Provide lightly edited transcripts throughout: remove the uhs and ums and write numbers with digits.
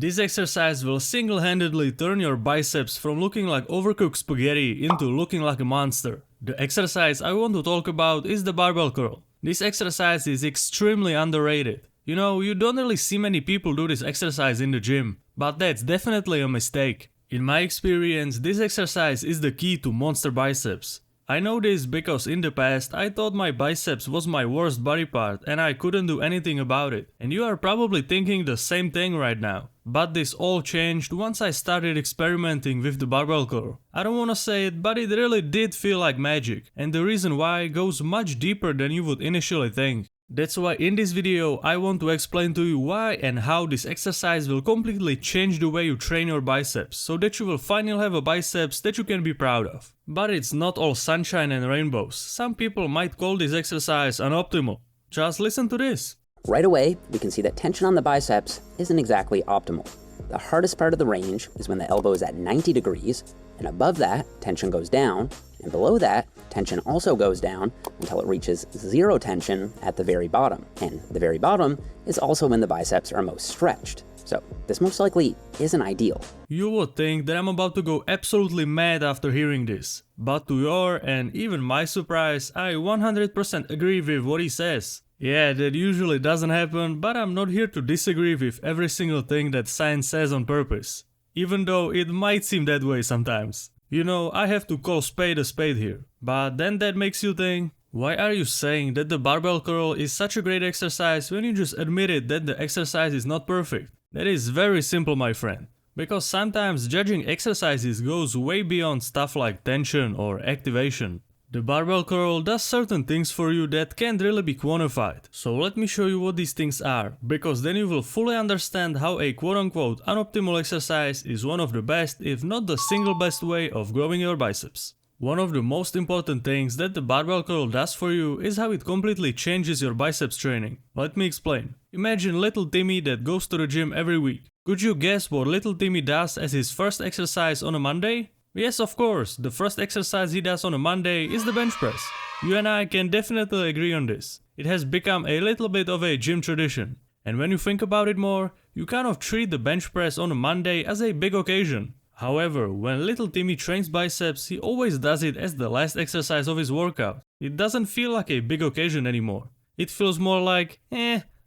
This exercise will single-handedly turn your biceps from looking like overcooked spaghetti into looking like a monster. The exercise I want to talk about is the barbell curl. This exercise is extremely underrated. You know, you don't really see many people do this exercise in the gym, but that's definitely a mistake. In my experience, this exercise is the key to monster biceps. I know this because in the past I thought my biceps was my worst body part and I couldn't do anything about it. And you are probably thinking the same thing right now. But this all changed once I started experimenting with the barbell curl. I don't wanna say it, but it really did feel like magic. And the reason why goes much deeper than you would initially think. That's why in this video I want to explain to you why and how this exercise will completely change the way you train your biceps, so that you will finally have a biceps that you can be proud of. But it's not all sunshine and rainbows. Some people might call this exercise unoptimal. Just listen to this. Right away, we can see that tension on the biceps isn't exactly optimal. The hardest part of the range is when the elbow is at 90 degrees, and above that, tension goes down, and below that, tension also goes down until it reaches zero tension at the very bottom. And the very bottom is also when the biceps are most stretched. So this most likely isn't ideal. You would think that I'm about to go absolutely mad after hearing this. But to your and even my surprise, I 100% agree with what he says. Yeah, that usually doesn't happen, but I'm not here to disagree with every single thing that science says on purpose. Even though it might seem that way sometimes. You know, I have to call spade a spade here. But then that makes you think, why are you saying that the barbell curl is such a great exercise when you just admitted that the exercise is not perfect? That is very simple, my friend. Because sometimes judging exercises goes way beyond stuff like tension or activation. The barbell curl does certain things for you that can't really be quantified. So let me show you what these things are, because then you will fully understand how a quote-unquote unoptimal exercise is one of the best, if not the single best way of growing your biceps. One of the most important things that the barbell curl does for you is how it completely changes your biceps training. Let me explain. Imagine little Timmy that goes to the gym every week. Could you guess what little Timmy does as his first exercise on a Monday? Yes, of course, the first exercise he does on a Monday is the bench press. You and I can definitely agree on this. It has become a little bit of a gym tradition. And when you think about it more, you kind of treat the bench press on a Monday as a big occasion. However, when little Timmy trains biceps, he always does it as the last exercise of his workout. It doesn't feel like a big occasion anymore. It feels more like,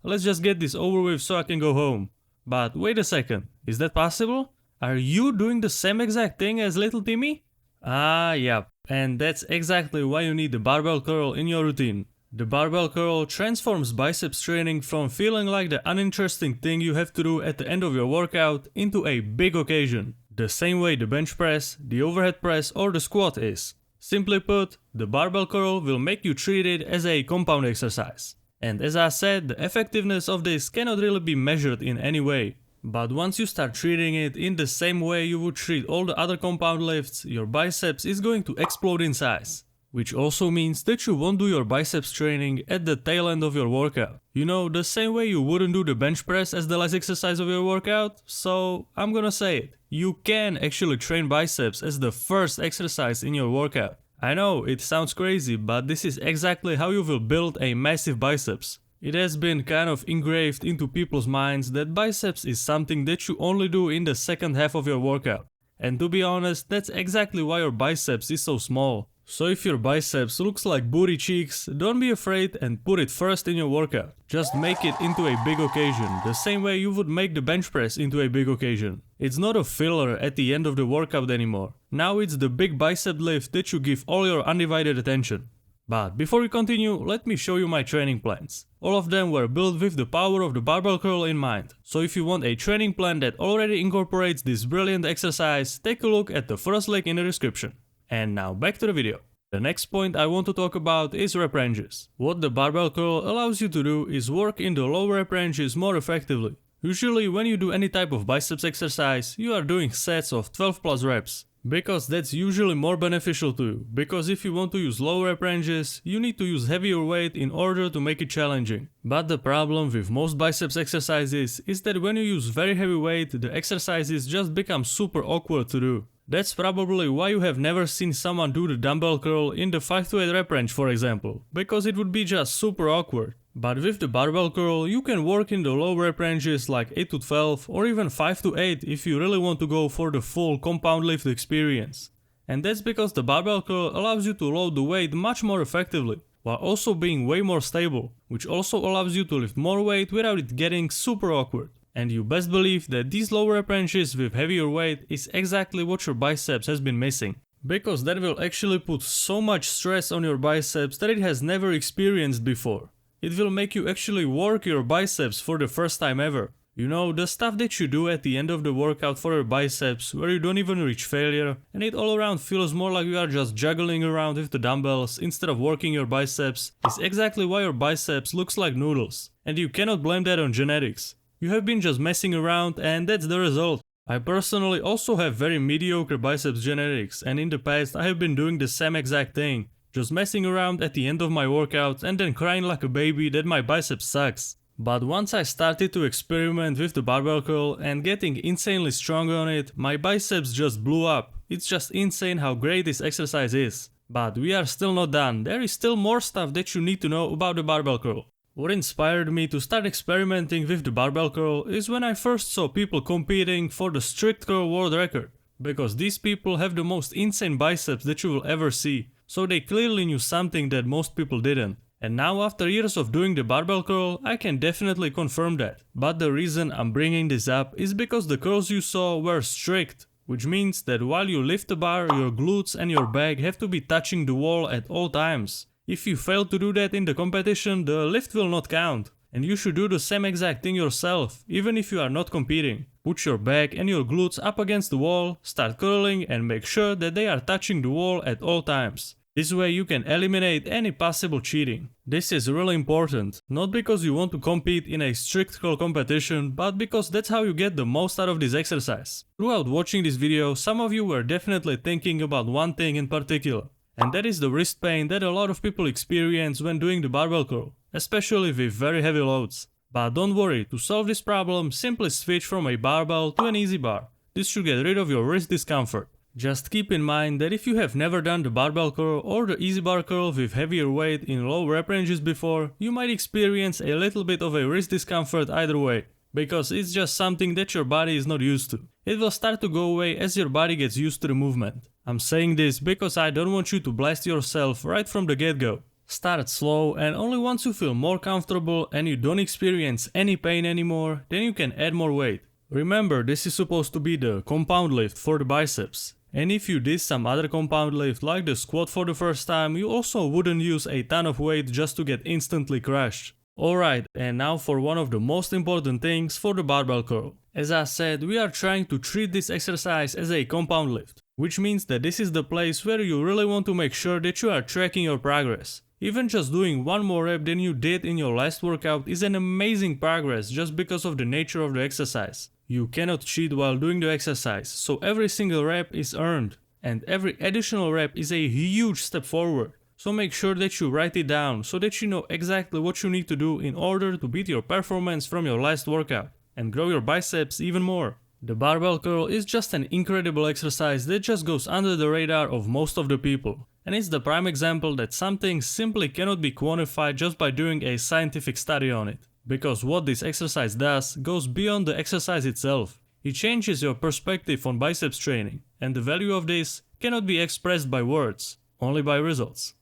let's just get this over with so I can go home. But wait a second, is that possible? Are you doing the same exact thing as little Timmy? Yeah, and that's exactly why you need the barbell curl in your routine. The barbell curl transforms biceps training from feeling like the uninteresting thing you have to do at the end of your workout into a big occasion. The same way the bench press, the overhead press or the squat is. Simply put, the barbell curl will make you treat it as a compound exercise. And as I said, the effectiveness of this cannot really be measured in any way. But once you start treating it in the same way you would treat all the other compound lifts, your biceps is going to explode in size. Which also means that you won't do your biceps training at the tail end of your workout. You know, the same way you wouldn't do the bench press as the last exercise of your workout. So I'm gonna say it. You can actually train biceps as the first exercise in your workout. I know, it sounds crazy, but this is exactly how you will build a massive biceps. It has been kind of engraved into people's minds that biceps is something that you only do in the second half of your workout. And to be honest, that's exactly why your biceps is so small. So if your biceps looks like booty cheeks, don't be afraid and put it first in your workout. Just make it into a big occasion, the same way you would make the bench press into a big occasion. It's not a filler at the end of the workout anymore. Now it's the big bicep lift that you give all your undivided attention. But before we continue, let me show you my training plans. All of them were built with the power of the barbell curl in mind. So if you want a training plan that already incorporates this brilliant exercise, take a look at the first link in the description. And now back to the video. The next point I want to talk about is rep ranges. What the barbell curl allows you to do is work in the low rep ranges more effectively. Usually when you do any type of biceps exercise, you are doing sets of 12 plus reps. Because that's usually more beneficial to you, because if you want to use low rep ranges, you need to use heavier weight in order to make it challenging. But the problem with most biceps exercises is that when you use very heavy weight, the exercises just become super awkward to do. That's probably why you have never seen someone do the dumbbell curl in the 5 to 8 rep range, for example, because it would be just super awkward. But with the barbell curl, you can work in the low rep ranges like 8 to 12 or even 5 to 8 if you really want to go for the full compound lift experience. And that's because the barbell curl allows you to load the weight much more effectively, while also being way more stable, which also allows you to lift more weight without it getting super awkward. And you best believe that these low rep ranges with heavier weight is exactly what your biceps has been missing. Because that will actually put so much stress on your biceps that it has never experienced before. It will make you actually work your biceps for the first time ever. You know, the stuff that you do at the end of the workout for your biceps, where you don't even reach failure, and it all around feels more like you are just juggling around with the dumbbells instead of working your biceps, is exactly why your biceps looks like noodles. And you cannot blame that on genetics. You have been just messing around and that's the result. I personally also have very mediocre biceps genetics, and in the past I have been doing the same exact thing. Just messing around at the end of my workouts and then crying like a baby that my bicep sucks. But once I started to experiment with the barbell curl and getting insanely strong on it, my biceps just blew up. It's just insane how great this exercise is. But we are still not done. There is still more stuff that you need to know about the barbell curl. What inspired me to start experimenting with the barbell curl is when I first saw people competing for the strict curl world record. Because these people have the most insane biceps that you will ever see. So they clearly knew something that most people didn't. And now after years of doing the barbell curl, I can definitely confirm that. But the reason I'm bringing this up is because the curls you saw were strict. Which means that while you lift the bar, your glutes and your back have to be touching the wall at all times. If you fail to do that in the competition, the lift will not count. And you should do the same exact thing yourself, even if you are not competing. Put your back and your glutes up against the wall, start curling and make sure that they are touching the wall at all times. This way you can eliminate any possible cheating. This is really important, not because you want to compete in a strict curl competition, but because that's how you get the most out of this exercise. Throughout watching this video, some of you were definitely thinking about one thing in particular. And that is the wrist pain that a lot of people experience when doing the barbell curl, especially with very heavy loads. But don't worry, to solve this problem, simply switch from a barbell to an easy bar. This should get rid of your wrist discomfort. Just keep in mind that if you have never done the barbell curl or the easy bar curl with heavier weight in low rep ranges before, you might experience a little bit of a wrist discomfort either way, because it's just something that your body is not used to. It will start to go away as your body gets used to the movement. I'm saying this because I don't want you to blast yourself right from the get-go. Start slow, and only once you feel more comfortable and you don't experience any pain anymore, then you can add more weight. Remember, this is supposed to be the compound lift for the biceps. And if you did some other compound lift like the squat for the first time, you also wouldn't use a ton of weight just to get instantly crushed. Alright, and now for one of the most important things for the barbell curl. As I said, we are trying to treat this exercise as a compound lift, which means that this is the place where you really want to make sure that you are tracking your progress. Even just doing one more rep than you did in your last workout is an amazing progress just because of the nature of the exercise. You cannot cheat while doing the exercise, so every single rep is earned, and every additional rep is a huge step forward. So make sure that you write it down so that you know exactly what you need to do in order to beat your performance from your last workout and grow your biceps even more. The barbell curl is just an incredible exercise that just goes under the radar of most of the people. And it's the prime example that something simply cannot be quantified just by doing a scientific study on it. Because what this exercise does goes beyond the exercise itself. It changes your perspective on biceps training, and the value of this cannot be expressed by words, only by results.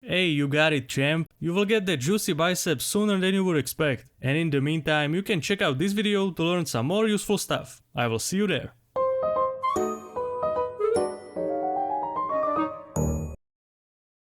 Hey, you got it, champ! You will get that juicy biceps sooner than you would expect. And in the meantime, you can check out this video to learn some more useful stuff. I will see you there.